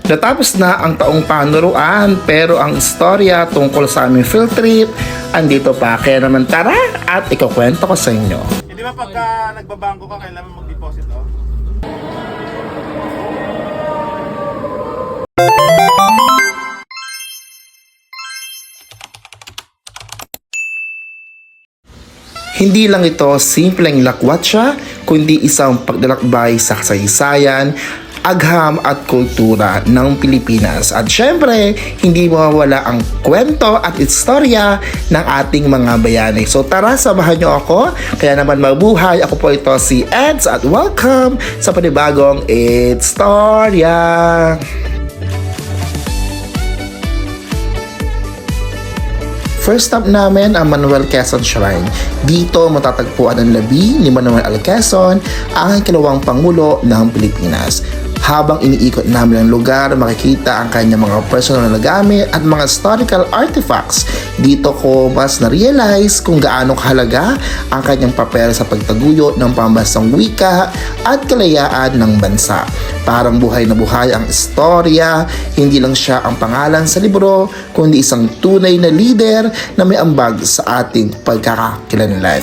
Natapos na ang taong panuruan pero ang istorya tungkol sa aming field trip andito pa. Kaya naman tara at ikukwento ko sa inyo. Hindi ba pagka nagbabangko ka, kailangan mag-deposit oh? Hindi lang ito simpleng lakwatsa, kundi isang paglalakbay sa kasaysayan, agham at kultura ng Pilipinas. At syempre, hindi mawawala ang kwento at istorya ng ating mga bayani. So tara, samahan nyo ako. Kaya naman mabuhay, ako po ito si Eds at welcome sa panibagong Istorya. First stop namin ang Manuel Quezon Shrine. Dito matatagpuan ang labi ni Manuel L. Quezon, ang ikalawang Pangulo ng Pilipinas. Habang iniikot namin ang lugar, makikita ang kanyang mga personal na gamit at mga historical artifacts. Dito ko mas na-realize kung gaano kahalaga ang kanyang papel sa pagtaguyod ng pambansang wika at kalayaan ng bansa. Parang buhay na buhay ang istorya, hindi lang siya ang pangalan sa libro, kundi isang tunay na leader na may ambag sa ating pagkakakilanlan.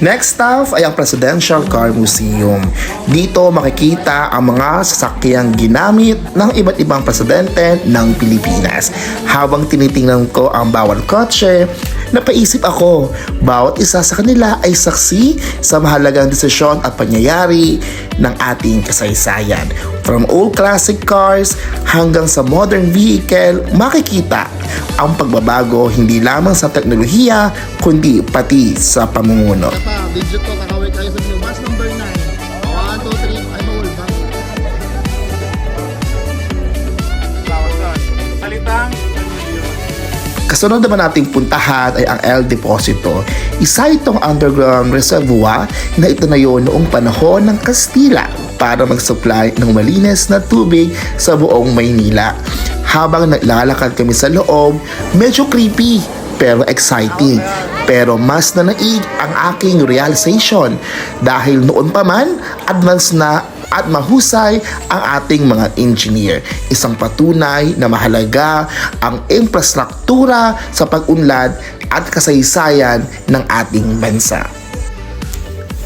Next stop ay ang Presidential Car Museum. Dito makikita ang mga sasakyang ginamit ng iba't ibang presidente ng Pilipinas. Habang tinitingnan ko ang bawat kotse, napaisip ako, bawat isa sa kanila ay saksi sa mahalagang desisyon at pangyayari ng ating kasaysayan. From old classic cars hanggang sa modern vehicle, makikita ang pagbabago hindi lamang sa teknolohiya, kundi pati sa pamumuno. Video to, kakawin tayo sa inyo. Bus number 9. 1, 2, 3, ay bawal ba? Salitang Kasunod naman nating puntahan ay ang El Deposito. Isa itong underground reservoir na itinayo noong panahon ng Kastila para mag-supply ng malinis na tubig sa buong Maynila. Habang naglalakad kami sa loob, medyo creepy pero exciting. Pero mas nanaig ang aking realization dahil noon pa man, advanced na at mahusay ang ating mga engineer. Isang patunay na mahalaga ang infrastruktura sa pag-unlad at kasaysayan ng ating bansa.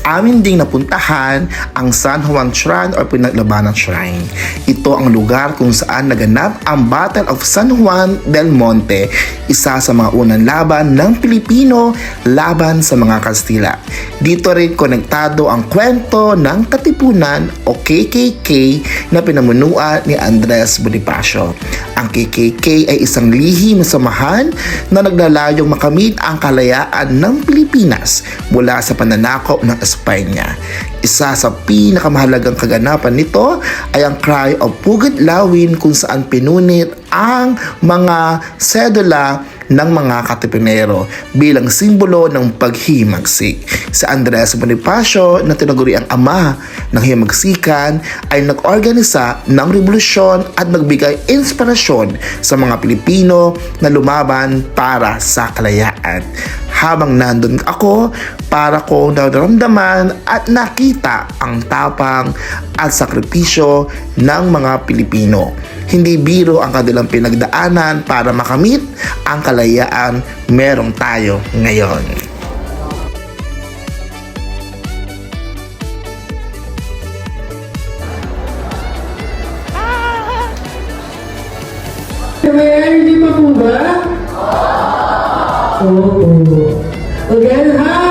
Amin ding napuntahan ang San Juan Shrine o Pinaglabanan Shrine. Ito ang lugar kung saan naganap ang Battle of San Juan del Monte, isa sa mga unang laban ng Pilipino laban sa mga Kastila. Dito rin konektado ang kwento ng Katipunan o KKK na pinamunuan ni Andres Bonifacio. Ang KKK ay isang lihim na samahan na naglalayong makamit ang kalayaan ng Pilipinas mula sa pananakop ng Espanya. Isa sa pinakamahalagang kaganapan nito ay ang Cry of Puget Lawin kung saan pinunit ang mga sedula ng mga Katipunero bilang simbolo ng paghimagsik. Si Andres Bonifacio na tinaguri ang ama ng himagsikan ay nag-organisa ng revolusyon at nagbigay inspirasyon sa mga Pilipino na lumaban para sa kalayaan. Habang nandun ako, para ko naramdaman at nakita ang tapang at sakripisyo ng mga Pilipino. Hindi biro ang kanilang pinagdaanan para makamit ang kalayaan merong tayo ngayon. Hindi pa po ba? Oo. Again, hi!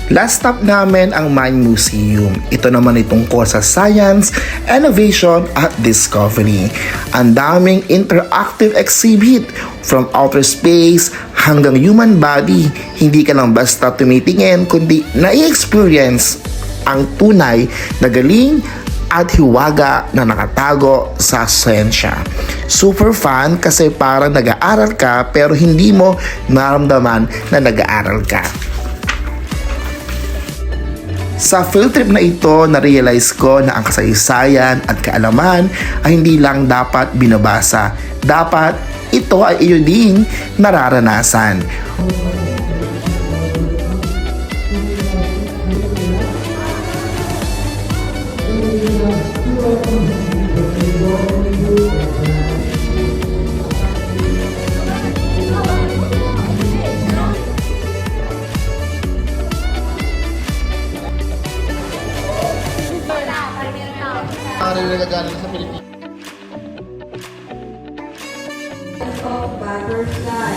Last stop namin ang Mine Museum. Ito naman ay tungkol sa science, innovation at discovery. Ang daming interactive exhibit from outer space hanggang human body. Hindi ka lang basta tumitingin kundi na-experience ang tunay na galing at hiwaga na nakatago sa siyensya. Super fun kasi parang nag-aaral ka pero hindi mo naramdaman na nag-aaral ka. Sa field trip na ito, na-realize ko na ang kasaysayan at kaalaman ay hindi lang dapat binabasa. Dapat ito ay iyo ding nararanasan. Para nagagaling sa Pilipinas. Butterfly.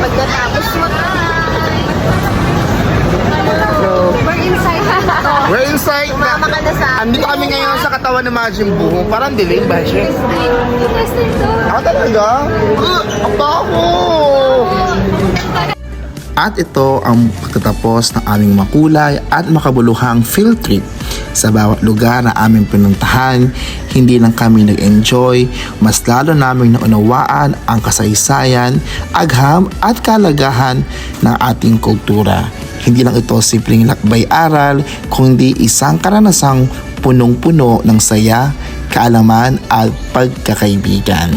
Pagkatapos mo we're inside na. We're inside na. Mama ka na sa Andito kami ngayon sa katawan ng Majin Buu. Parang dilim ba siya? Interesting to. Ako talaga? Ang baho! At ito ang pagkatapos ng aming makulay at makabuluhang field trip. Sa bawat lugar na aming pinuntahan, hindi lang kami nag-enjoy, mas lalo naming naunawaan ang kasaysayan, agham at kalagahan ng ating kultura. Hindi lang ito simpleng lakbay-aral, kundi isang karanasang punong-puno ng saya, kaalaman at pagkakaibigan.